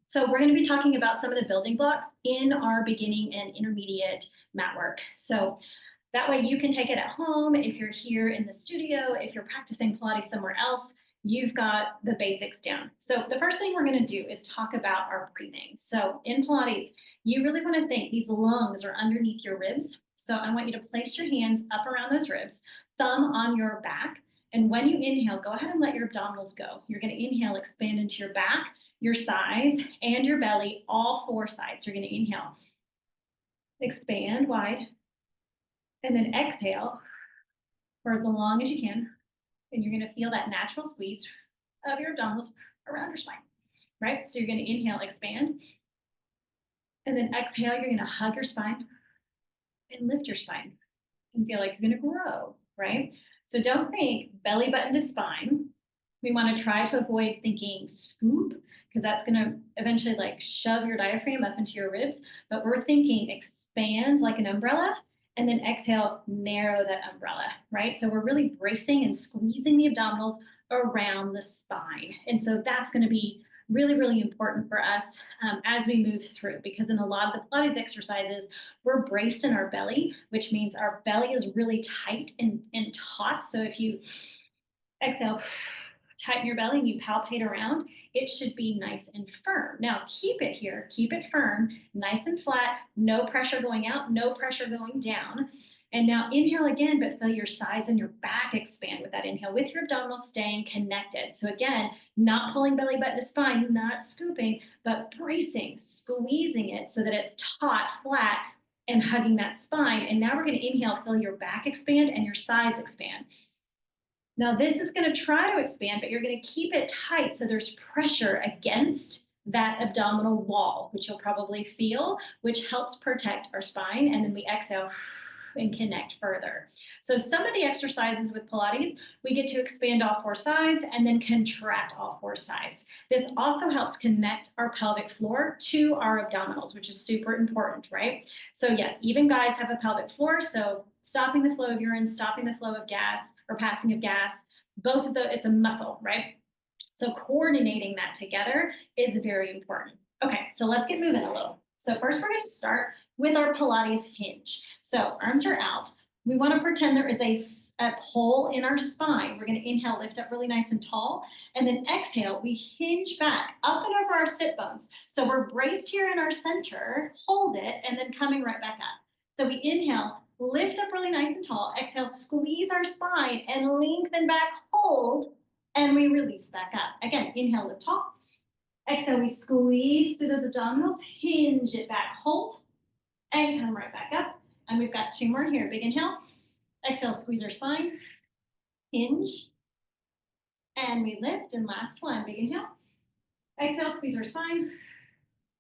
So we're going to be talking about some of the building blocks in our beginning and intermediate mat work. So that way you can take it at home. If you're here in the studio, if you're practicing Pilates somewhere else, you've got the basics down. So the first thing we're going to do is talk about our breathing. So in Pilates, you really want to think these lungs are underneath your ribs. So I want you to place your hands up around those ribs, thumb on your back. And when you inhale, go ahead and let your abdominals go. You're going to inhale, expand into your back, your sides, and your belly, all four sides. You're going to inhale, expand wide, and then exhale for as long as you can. And you're going to feel that natural squeeze of your abdominals around your spine, right? So you're going to inhale, expand, and then exhale, you're going to hug your spine and lift your spine and feel like you're going to grow, right? So don't think belly button to spine. We want to try to avoid thinking scoop, because that's going to eventually like shove your diaphragm up into your ribs. But we're thinking expand like an umbrella, and then exhale, narrow that umbrella, right? So we're really bracing and squeezing the abdominals around the spine. And so that's going to be really, really important for us as we move through, because in a lot of the Pilates exercises, we're braced in our belly, which means our belly is really tight and taut. So if you exhale, tighten your belly and you palpate around, it should be nice and firm. Now keep it here, keep it firm, nice and flat, no pressure going out, no pressure going down. And now inhale again, but feel your sides and your back expand with that inhale, with your abdominals staying connected. So again, not pulling belly button to spine, not scooping, but bracing, squeezing it so that it's taut, flat, and hugging that spine. And now we're going to inhale, feel your back expand and your sides expand. Now this is going to try to expand, but you're going to keep it tight so there's pressure against that abdominal wall, which you'll probably feel, which helps protect our spine. And then we exhale and connect further. So some of the exercises with Pilates, we get to expand all four sides and then contract all four sides. This also helps connect our pelvic floor to our abdominals, which is super important, right? So yes, even guys have a pelvic floor. So stopping the flow of urine, stopping the flow of gas or passing of gas, both of the, it's a muscle, right? So coordinating that together is very important. Okay, so let's get moving a little. So first we're going to start with our Pilates hinge. So arms are out. We want to pretend there is a hole in our spine. We're going to inhale, lift up really nice and tall. And then exhale, we hinge back up and over our sit bones. So we're braced here in our center, hold it, and then coming right back up. So we inhale, lift up really nice and tall. Exhale, squeeze our spine and lengthen back, hold, and we release back up. Again, inhale, lift tall. Exhale, we squeeze through those abdominals, hinge it back, hold, and come right back up. And we've got two more here. Big inhale. Exhale, squeeze our spine, hinge, and we lift. And last one, big inhale. Exhale, squeeze our spine.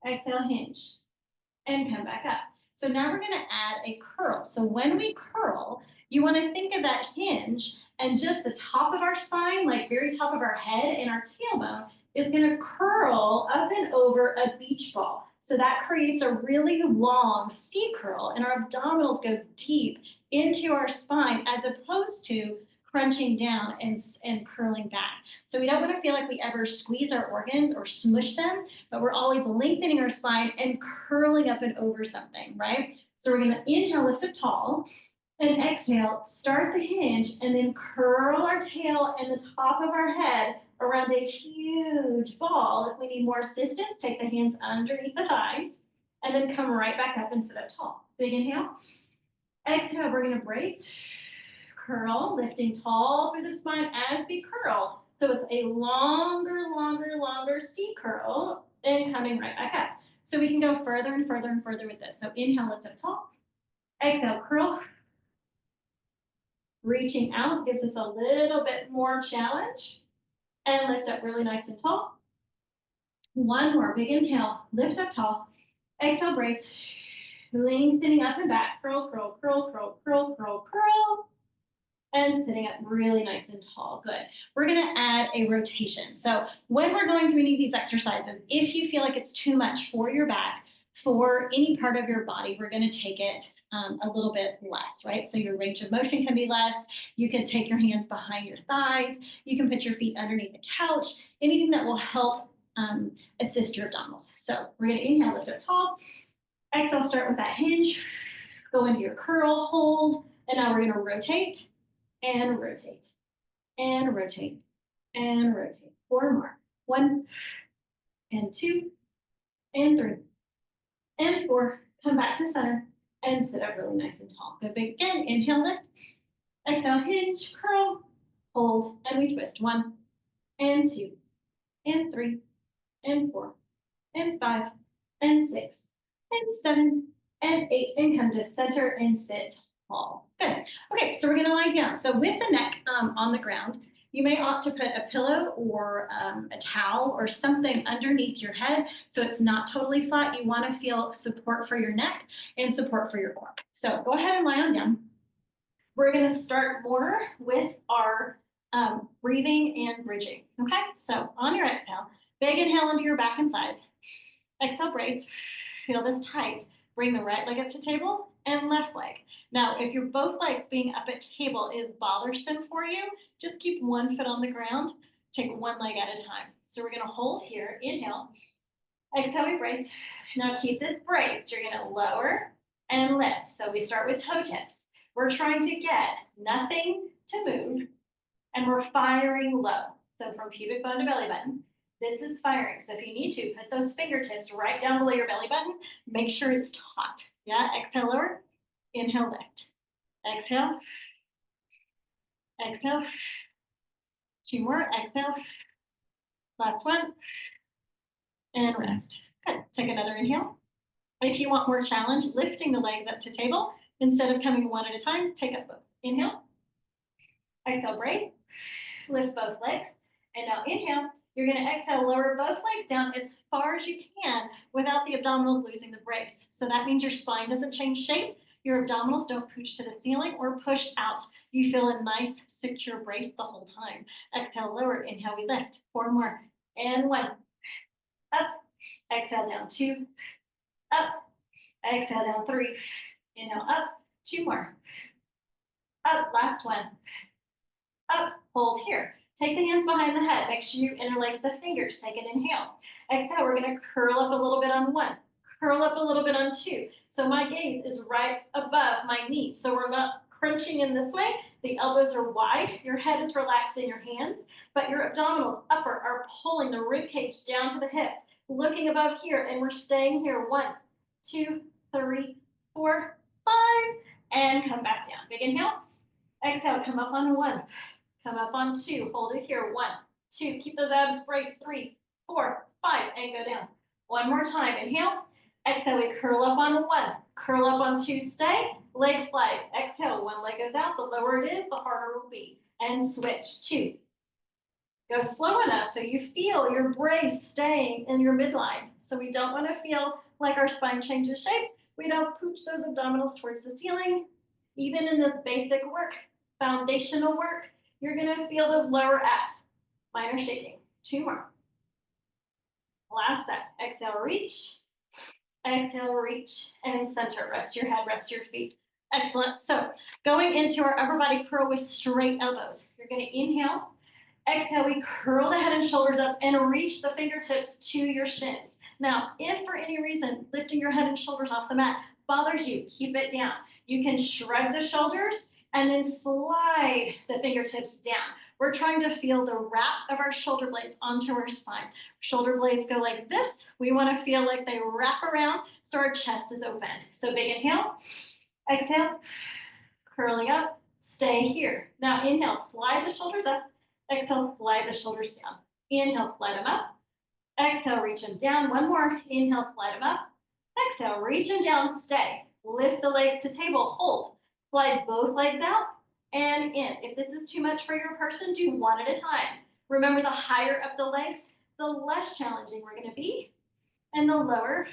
Exhale, hinge, and come back up. So now we're going to add a curl. So when we curl, you want to think of that hinge and just the top of our spine, like very top of our head and our tailbone, is going to curl up and over a beach ball. So that creates a really long C curl, and our abdominals go deep into our spine as opposed to crunching down and curling back. So we don't want to feel like we ever squeeze our organs or smush them, but we're always lengthening our spine and curling up and over something, right? So we're going to inhale, lift up tall, and exhale, start the hinge, and then curl our tail and the top of our head around a huge ball. If we need more assistance, take the hands underneath the thighs, and then come right back up and sit up tall. Big inhale. Exhale, we're going to brace, curl, lifting tall through the spine as we curl. So it's a longer, longer, longer C curl, and coming right back up. So we can go further and further and further with this. So inhale, lift up tall. Exhale, curl. Reaching out gives us a little bit more challenge. And lift up really nice and tall. One more, big inhale, lift up tall. Exhale, brace, lengthening up and back. Curl, curl, curl, curl, curl, curl, curl. And sitting up really nice and tall. Good. We're going to add a rotation. So when we're going through any of these exercises, if you feel like it's too much for your back, for any part of your body, we're going to take it a little bit less, right? So your range of motion can be less. You can take your hands behind your thighs. You can put your feet underneath the couch. Anything that will help assist your abdominals. So we're gonna inhale, lift up tall. Exhale, start with that hinge. Go into your curl, hold, and now we're gonna rotate and rotate and rotate and rotate. 4 more. 1 and 2 and 3 and 4. Come back to center and sit up really nice and tall. Good. Big again. Inhale, lift. Exhale, hinge, curl, hold, and we twist. 1 and 2 and 3 and 4 and 5 and 6 and 7 and 8, and come to center and sit tall. Good. Okay, so we're going to lie down. So with the neck on the ground, you may opt to put a pillow or a towel or something underneath your head so it's not totally flat. You want to feel support for your neck and support for your core. So go ahead and lie on down. We're going to start more with our breathing and bridging. Okay, so on your exhale, big inhale into your back and sides. Exhale, brace. Feel this tight. Bring the right leg up to table and left leg. Now, if your both legs being up at table is bothersome for you, just keep one foot on the ground. Take one leg at a time. So we're going to hold here. Inhale. Exhale, we brace. Now keep this brace. You're going to lower and lift. So we start with toe tips. We're trying to get nothing to move, and we're firing low. So from pubic bone to belly button, this is firing. So if you need to, put those fingertips right down below your belly button. Make sure it's taut. Yeah, exhale, lower. Inhale, lift. Exhale. Exhale. 2 more. Exhale. Last one. And rest. Good. Take another inhale. If you want more challenge, lifting the legs up to table, instead of coming one at a time, take up both. Inhale. Exhale, brace. Lift both legs. And now inhale. You're going to exhale, lower both legs down as far as you can without the abdominals losing the brace. So that means your spine doesn't change shape. Your abdominals don't pooch to the ceiling or push out. You feel a nice, secure brace the whole time. Exhale, lower. Inhale, we lift. 4 more. And 1. Up. Exhale, down. 2. Up. Exhale, down. 3. Inhale, up. 2 more. Up. Last one. Up. Hold here. Take the hands behind the head. Make sure you interlace the fingers. Take an inhale. Exhale, we're going to curl up a little bit on 1. Curl up a little bit on 2. So my gaze is right above my knees. So we're not crunching in this way. The elbows are wide. Your head is relaxed in your hands, but your abdominals upper are pulling the rib cage down to the hips, looking above here, and we're staying here. 1, 2, 3, 4, 5, and come back down. Big inhale. Exhale, come up on 1. Come up on 2. Hold it here. 1, 2. Keep those abs braced. 3, 4, 5, and go down. One more time. Inhale. Exhale, we curl up on 1. Curl up on 2. Stay. Leg slides. Exhale. 1 leg goes out. The lower it is, the harder it will be. And switch. 2. Go slow enough so you feel your brace staying in your midline. So we don't want to feel like our spine changes shape. We don't pooch those abdominals towards the ceiling. Even in this basic work, foundational work, you're going to feel those lower abs. Mine are shaking. 2 more. Last set. Exhale, reach. Exhale, reach. And center. Rest your head, rest your feet. Excellent. So going into our upper body curl with straight elbows. You're going to inhale. Exhale, we curl the head and shoulders up and reach the fingertips to your shins. Now, if for any reason lifting your head and shoulders off the mat bothers you, keep it down. You can shrug the shoulders and then slide the fingertips down. We're trying to feel the wrap of our shoulder blades onto our spine. Shoulder blades go like this. We want to feel like they wrap around so our chest is open. So big inhale, exhale, curling up, stay here. Now inhale, slide the shoulders up. Exhale, slide the shoulders down. Inhale, slide them up. Exhale, reach them down. 1 more. Inhale, slide them up. Exhale, reach them down, stay. Lift the legs to table, hold. Slide both legs out and in. If this is too much for your person, do 1 at a time. Remember, the higher up the legs, the less challenging we're going to be, and the lower,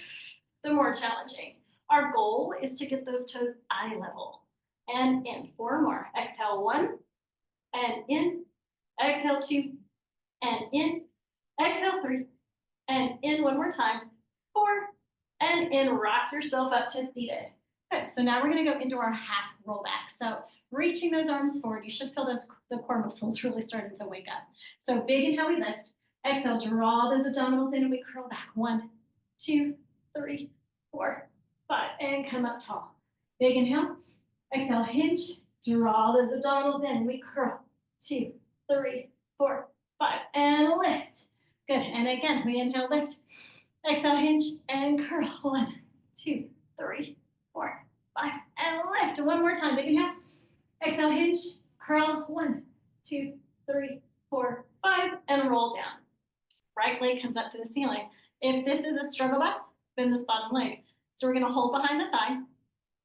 the more challenging. Our goal is to get those toes eye level. And in. 4 more. Exhale, 1, and in. Exhale, 2, and in. Exhale, 3, and in. 1 more time. 4, and in. Rock yourself up to seated. Good. So now we're going to go into our half roll back. So reaching those arms forward, you should feel the core muscles really starting to wake up. So big inhale, we lift. Exhale, draw those abdominals in and we curl back. 1, 2, 3, 4, 5, and come up tall. Big inhale. Exhale, hinge. Draw those abdominals in. We curl. 2, 3, 4, 5, and lift. Good. And again, we inhale, lift. Exhale, hinge and curl. 1, 2, 3, 4, 5, and lift. One more time. Big inhale. Exhale, hinge, curl. 1, 2, 3, 4, 5, and roll down. Right leg comes up to the ceiling. If this is a struggle bus, bend this bottom leg. So we're going to hold behind the thigh.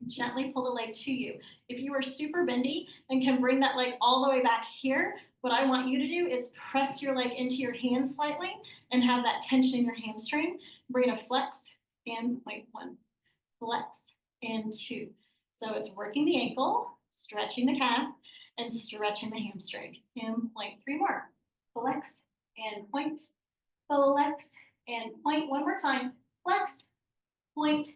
Gently pull the leg to you. If you are super bendy and can bring that leg all the way back here, what I want you to do is press your leg into your hand slightly and have that tension in your hamstring. We're going to flex and point 1, flex and 2. So it's working the ankle, stretching the calf, and stretching the hamstring. And point 3 more. Flex and point, flex and point. One more time. Flex, point,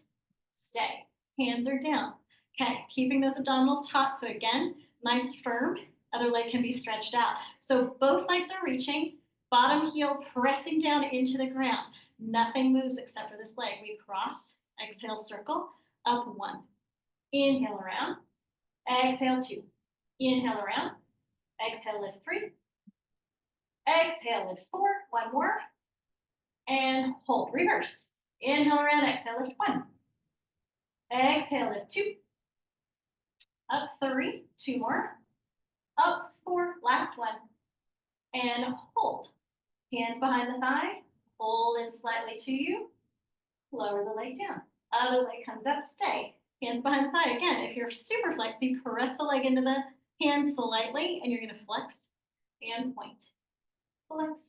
stay. Hands are down. Okay, keeping those abdominals taut. So again, nice firm. Other leg can be stretched out. So both legs are reaching. Bottom heel pressing down into the ground. Nothing moves except for this leg. We cross. Exhale, circle. Up 1. Inhale around. Exhale 2. Inhale around. Exhale, lift 3. Exhale, lift 4. One more. And hold. Reverse. Inhale around. Exhale, lift 1. Exhale, lift 2. Up 3. 2 more. Up 4. Last one. And hold. Hands behind the thigh. Hold in slightly to you. Lower the leg down. Other leg comes up. Stay. Hands behind the thigh. Again, if you're super flexy, press the leg into the hands slightly, and you're going to flex and point. Flex.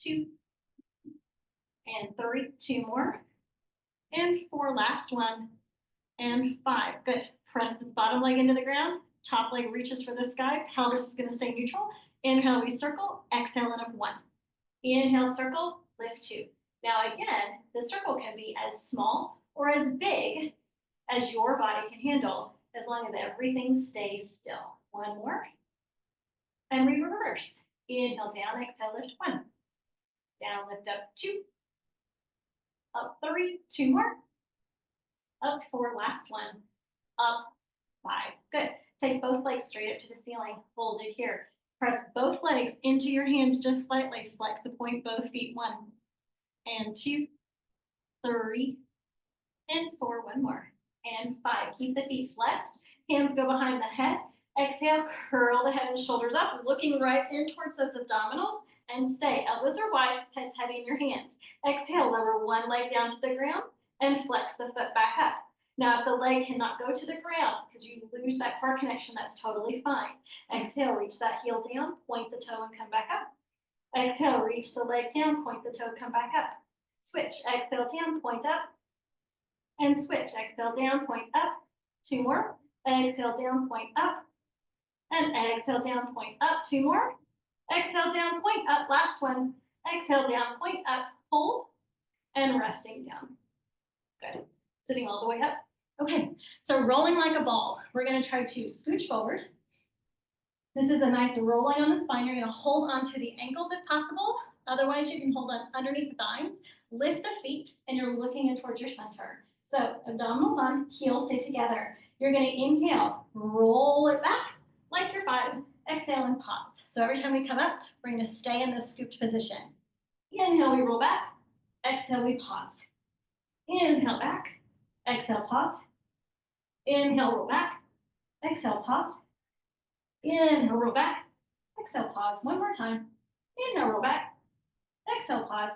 2. And 3. 2 more. And 4. Last one. And 5. Good. Press this bottom leg into the ground. Top leg reaches for the sky. Pelvis is going to stay neutral. Inhale, we circle. Exhale, and up 1. Inhale, circle. Lift 2. Now again, the circle can be as small or as big as your body can handle, as long as everything stays still. One more. And we reverse. Inhale, down. Exhale, lift 1. Down, lift up 2. Up 3. 2 more. Up 4, last one. Up 5. Good. Take both legs straight up to the ceiling. Hold it here. Press both legs into your hands just slightly. Flex and point both feet. 1 and 2, 3, and 4. One more. And 5. Keep the feet flexed. Hands go behind the head. Exhale, curl the head and shoulders up, looking right in towards those abdominals, and stay. Elbows are wide, head's heavy in your hands. Exhale, lower one leg down to the ground and flex the foot back up. Now, if the leg cannot go to the ground because you lose that core connection, that's totally fine. Exhale, reach that heel down, point the toe and come back up. Exhale, reach the leg down, point the toe, come back up. Switch, exhale down, point up, and switch. Exhale down, point up. 2 more. Exhale down, point up. And exhale down, point up. 2 more. Exhale down, point up. Last one. Exhale down, point up. Hold. And resting down. Good. Sitting all the way up. Okay, so rolling like a ball. We're going to try to scooch forward. This is a nice rolling on the spine. You're going to hold onto the ankles if possible. Otherwise, you can hold on underneath the thighs. Lift the feet, and you're looking in towards your center. So abdominals on, heels stay together. You're going to inhale, roll it back like you're 5. Exhale and pause. So every time we come up, we're going to stay in this scooped position. Inhale, we roll back. Exhale, we pause. Inhale, back. Exhale, pause. Inhale, roll back. Exhale, pause. Inhale, roll back. Exhale, pause. One more time. Inhale, roll back. Exhale, pause.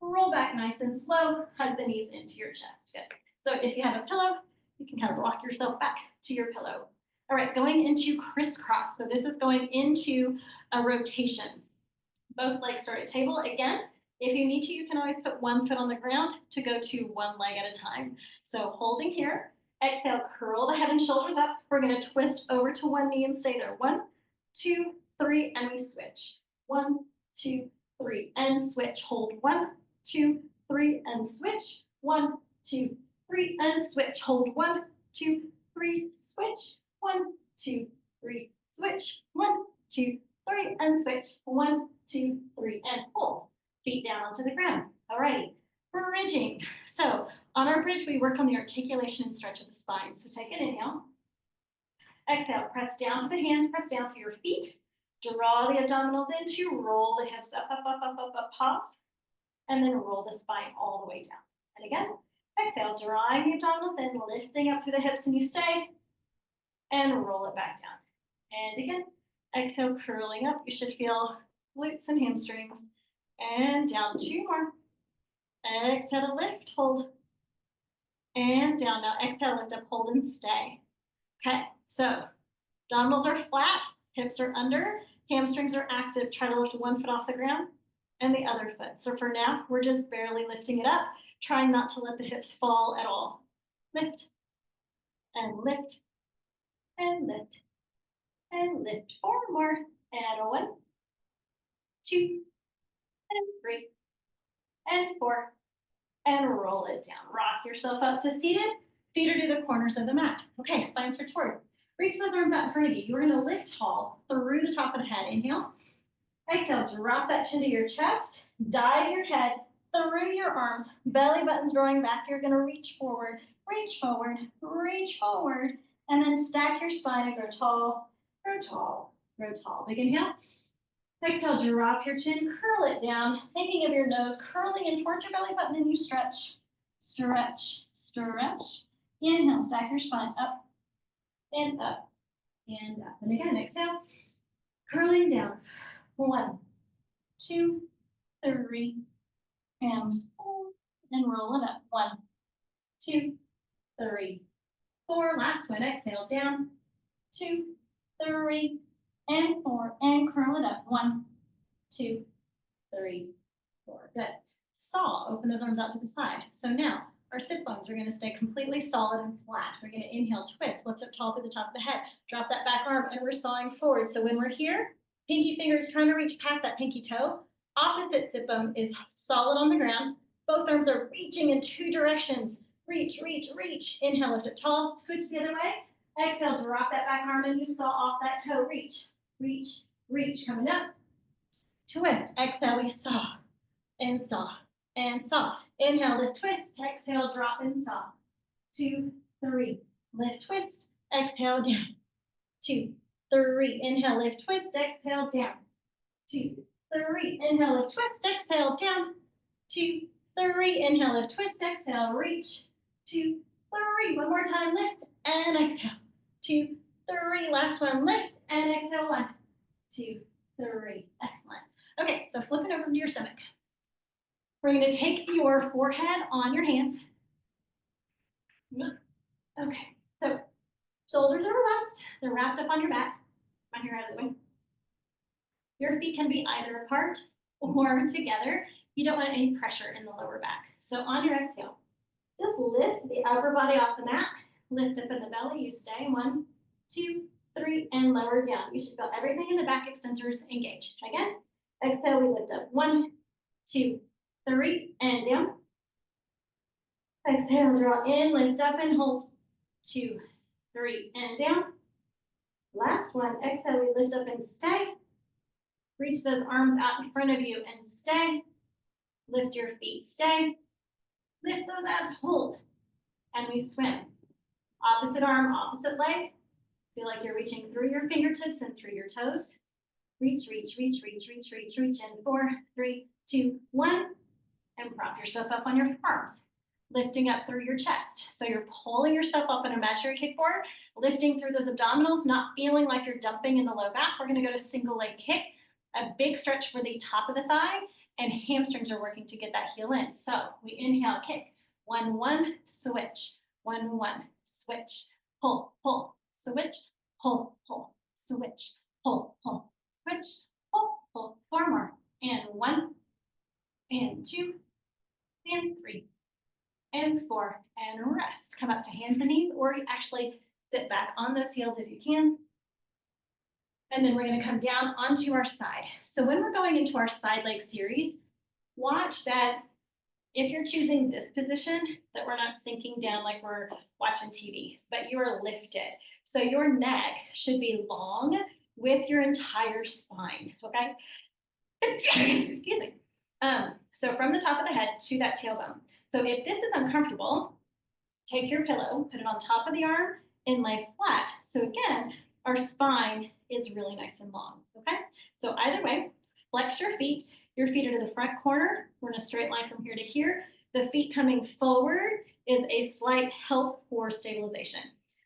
Roll back nice and slow. Hug the knees into your chest. Good. So if you have a pillow, you can kind of rock yourself back to your pillow. All right, going into crisscross. So this is going into a rotation. Both legs start at table. Again, if you need to, you can always put one foot on the ground to go to one leg at a time. So holding here. Exhale, curl the head and shoulders up. We're going to twist over to one knee and stay there. 1, 2, 3, and we switch. 1, 2, 3, and switch. Hold 1, 2, 3, and switch. 1, 2, 3, and switch. Hold 1, 2, 3, switch. 1, 2, 3, switch. 1, 2, three, and switch. 1, 2, 3, and hold. Feet down onto the ground. All right, bridging. So on our bridge, we work on the articulation and stretch of the spine. So take an inhale. Exhale, press down to the hands, press down through your feet. Draw the abdominals into, roll the hips up, up, up, up, up, up, pause. And then roll the spine all the way down. And again, exhale, drawing the abdominals in, lifting up through the hips, and you stay. And roll it back down. And again, exhale, curling up. You should feel glutes and hamstrings. And down, 2 more. Exhale to lift, hold. And down. Now exhale, lift up, hold, and stay. Okay, so abdominals are flat, hips are under, hamstrings are active. Try to lift one foot off the ground and the other foot. So for now, we're just barely lifting it up, trying not to let the hips fall at all. Lift and lift and lift and lift. 4 more. And 1, 2, and 3, and 4. And roll it down. Rock yourself up to seated. Feet are to the corners of the mat. Okay, spines are toward. Reach those arms out in front of you. You're going to lift tall through the top of the head. Inhale. Exhale, drop that chin to your chest. Dive your head through your arms. Belly button's growing back. You're going to reach forward, reach forward, reach forward. And then stack your spine and grow tall, grow tall, grow tall. Big inhale. Exhale, drop your chin, curl it down, thinking of your nose curling in towards your belly button, and you stretch, stretch, stretch. Inhale, stack your spine up and up and up. And again, exhale, curling down. 1, 2, 3, and 4, and roll it up. 1, 2, 3, 4. Last one, exhale, down. 2, 3, and 4, and curl it up. 1, 2, 3, 4. Good. Saw, open those arms out to the side. So now our sit bones are going to stay completely solid and flat. We're going to inhale, twist, lift up tall through the top of the head, drop that back arm, and we're sawing forward. So when we're here, pinky finger is trying to reach past that pinky toe. Opposite sit bone is solid on the ground. Both arms are reaching in 2 directions. Reach, reach, reach. Inhale, lift up tall, switch the other way. Exhale, drop that back arm and you saw off that toe. Reach, reach, reach. Coming up. Twist. Exhale, we saw and saw and saw. Inhale, lift, twist. Exhale, drop and saw. 2, 3. Lift, twist. Exhale, down. 2, 3. Inhale, lift, twist. Exhale, down. 2, 3. Inhale, lift, twist. Exhale, down. 2, 3. Inhale, lift, twist. Exhale, reach. 2, 3. One more time, lift and exhale. 2, 3. Last one, lift and exhale. 1, 2, 3. Excellent. Okay, so flip it over to your stomach. We're going to take your forehead on your hands. Okay, so shoulders are relaxed. They're wrapped up on your back. My hair out of the way. Your feet can be either apart or together. You don't want any pressure in the lower back. So on your exhale, just lift the upper body off the mat. Lift up in the belly. You stay. 1, 2, 3, and lower down. You should feel everything in the back extensors engage. Again, exhale, we lift up. 1, 2, 3, and down. Exhale, draw in, lift up and hold. 2, 3, and down. Last one, exhale, we lift up and stay. Reach those arms out in front of you and stay. Lift your feet, stay. Lift those abs, hold. And we swim. Opposite arm, opposite leg. Feel like you're reaching through your fingertips and through your toes. Reach, reach, reach, reach, reach, reach, reach, and 4, 3, 2, 1. And prop yourself up on your arms, lifting up through your chest. So you're pulling yourself up in a imaginary kickboard, lifting through those abdominals, not feeling like you're dumping in the low back. We're going to go to single leg kick, a big stretch for the top of the thigh, and hamstrings are working to get that heel in. So we inhale, kick. 1, 1, switch. 1, 1, switch. Pull, pull, switch. Pull, pull, switch. Pull, pull, switch. Pull, pull. 4 more. And 1, and 2, and 3, and 4, and rest. Come up to hands and knees, or you actually sit back on those heels if you can. And then we're going to come down onto our side. So when we're going into our side leg series, watch that if you're choosing this position, that we're not sinking down like we're watching TV, but you are lifted. So your neck should be long, with your entire spine, okay? Excuse me. So from the top of the head to that tailbone. So if this is uncomfortable, take your pillow, put it on top of the arm, and lay flat. So again, our spine is really nice and long, okay? So either way, flex your feet. Your feet are to the front corner. We're in a straight line from here to here. The feet coming forward is a slight help for stabilization.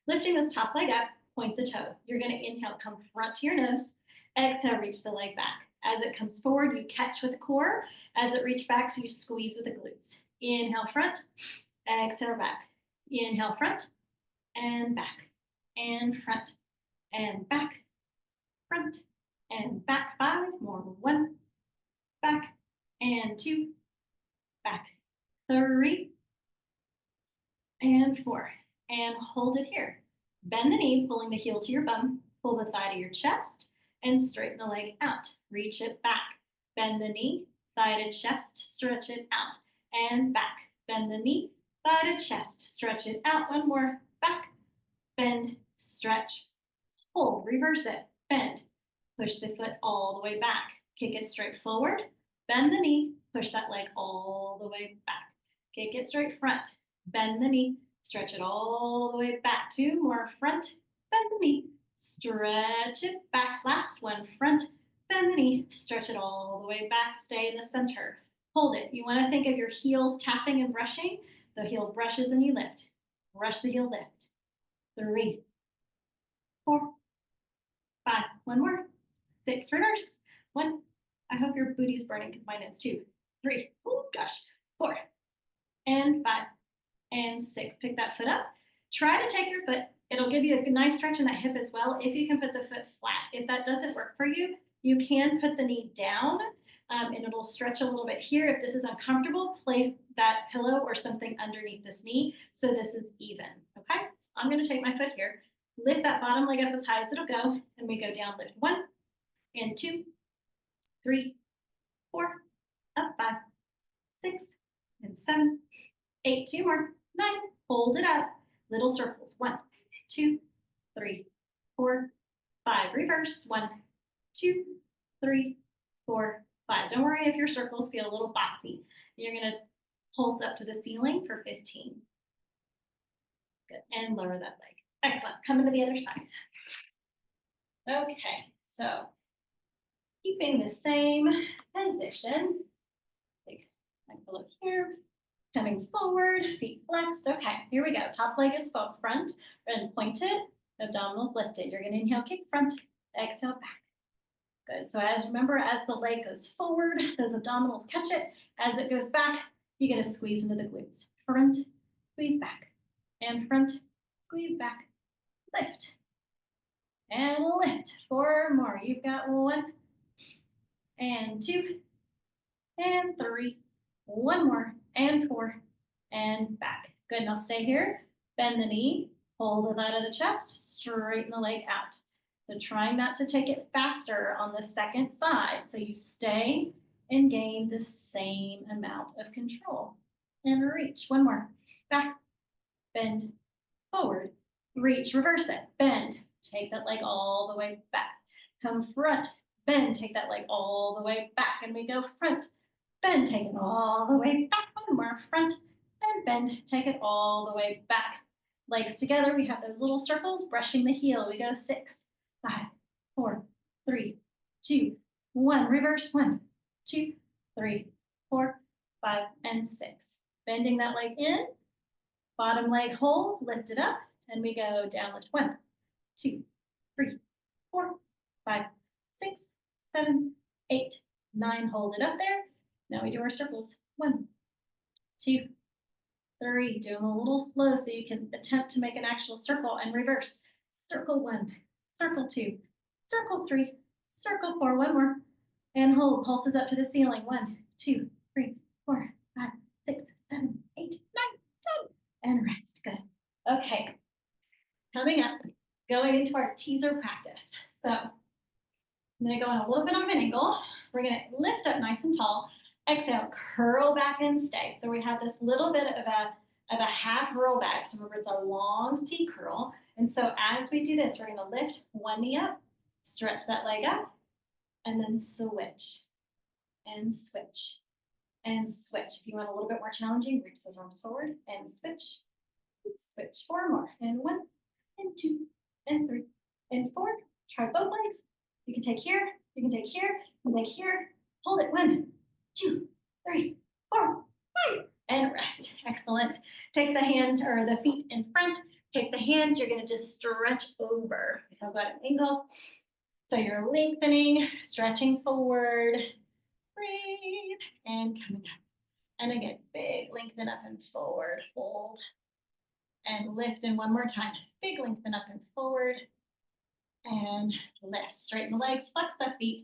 Lifting this top leg up, point the toe. You're gonna inhale, come front to your nose. Exhale, reach the leg back. As it comes forward, you catch with the core. As it reaches back, so you squeeze with the glutes. Inhale, front. Exhale, back. Inhale, front and back and front and back, front and back. 5 more. 1, back and 2, back, 3 and 4. And hold it here. Bend the knee, pulling the heel to your bum. Pull the thigh to your chest and straighten the leg out. Reach it back. Bend the knee, thigh to chest, stretch it out and back. Bend the knee, thigh to chest, stretch it out. 1 more, back, bend, stretch, hold, reverse it, bend, push the foot all the way back, kick it straight forward, bend the knee, push that leg all the way back, kick it straight front, bend the knee, stretch it all the way back. 2 more, front, bend the knee, stretch it back. Last one, front, bend the knee, stretch it all the way back, stay in the center. Hold it. You want to think of your heels tapping and brushing. The heel brushes and you lift. Brush the heel, lift. 3, 4, 5. 1 more. 6, reverse. 1. I hope your booty's burning because mine is too. 3. Oh gosh. 4 and 5 and 6. Pick that foot up. Try to take your foot. It'll give you a nice stretch in that hip as well if you can put the foot flat. If that doesn't work for you, you can put the knee down and it'll stretch a little bit here. If this is uncomfortable, place that pillow or something underneath this knee so this is even. Okay, so I'm going to take my foot here, lift that bottom leg up as high as it'll go, and we go down. Lift 1 and 2, 3, 4, up 5, 6 and 7, 8. 2 more, 9. Hold it up. Little circles. 1, 2, 3, 4, 5. Reverse. 1, 2, 3, 4, 5. Don't worry if your circles feel a little boxy. You're going to pulse up to the ceiling for 15. Good. And lower that leg. Excellent. Coming to the other side. Okay. So keeping the same position. Take my pillow here. Coming forward, feet flexed. Okay, here we go. Top leg is front and pointed, abdominals lifted. You're going to inhale, kick front, exhale, back. Good. So remember, as the leg goes forward, those abdominals catch it. As it goes back, you get a squeeze into the glutes. Front, squeeze back, and front, squeeze back, lift, and lift. 4 more. You've got 1 and 2 and 3. 1 more and 4 and back. Good. Now stay here. Bend the knee, hold the thigh to the chest, straighten the leg out. So trying not to take it faster on the second side. So you stay and gain the same amount of control. And reach. 1 more. Back, bend, forward, reach, reverse it, bend. Take that leg all the way back. Come front, bend, take that leg all the way back. And we go front, bend, take it all the way back. 1 more, front, and bend, take it all the way back. Legs together, we have those little circles, brushing the heel. We go 6, 5, 4, 3, 2, 1. Reverse. 1, 2, 3, 4, 5, and 6. Bending that leg in, bottom leg holds, lift it up, and we go down. Lift 1, 2, 3, 4, 5, 6, 7, 8, 9. Hold it up there. Now we do our circles. 1, 2, 3. Do them a little slow so you can attempt to make an actual circle and reverse. Circle 1, circle 2, circle 3, circle 4. 1 more. And hold. Pulses up to the ceiling. 1, 2, 3, 4, 5, 6, 7, 8, 9, 10. And rest. Good. Okay. Coming up, going into our teaser practice. So I'm going to go in a little bit of an angle. We're going to lift up nice and tall. Exhale, curl back and stay. So we have this little bit of a half roll back. So remember, it's a long C curl. And so as we do this, we're going to lift 1 knee up, Stretch that leg up and then switch and switch and switch. If you want a little bit more challenging, reach those arms forward and switch. Switch. 4 more. And 1 and 2 and 3 and 4. Try both legs. You can take here. You can take here. You can take here. Hold it. 1, 2, 3, 4, 5. And rest. Excellent. Take the hands or the feet in front. Take the hands. You're going to just stretch over. So I've got an angle. So you're lengthening, stretching forward. Breathe and coming up. And again, big lengthen up and forward. Hold. And lift in one more time. Big lengthen up and forward. And lift. Straighten the legs, flex the feet,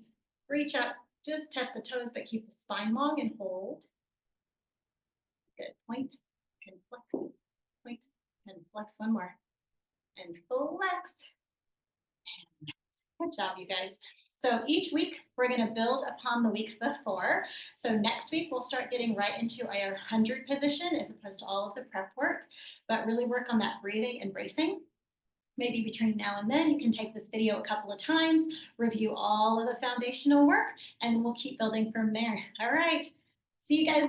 reach up, just tap the toes, but keep the spine long and hold. Good. Point and flex. Point and flex. One more. And flex. And good job, you guys. So each week, we're going to build upon the week before. So next week, we'll start getting right into our 100 position as opposed to all of the prep work, but really work on that breathing and bracing. Maybe between now and then, you can take this video a couple of times, review all of the foundational work, and we'll keep building from there. All right. See you guys.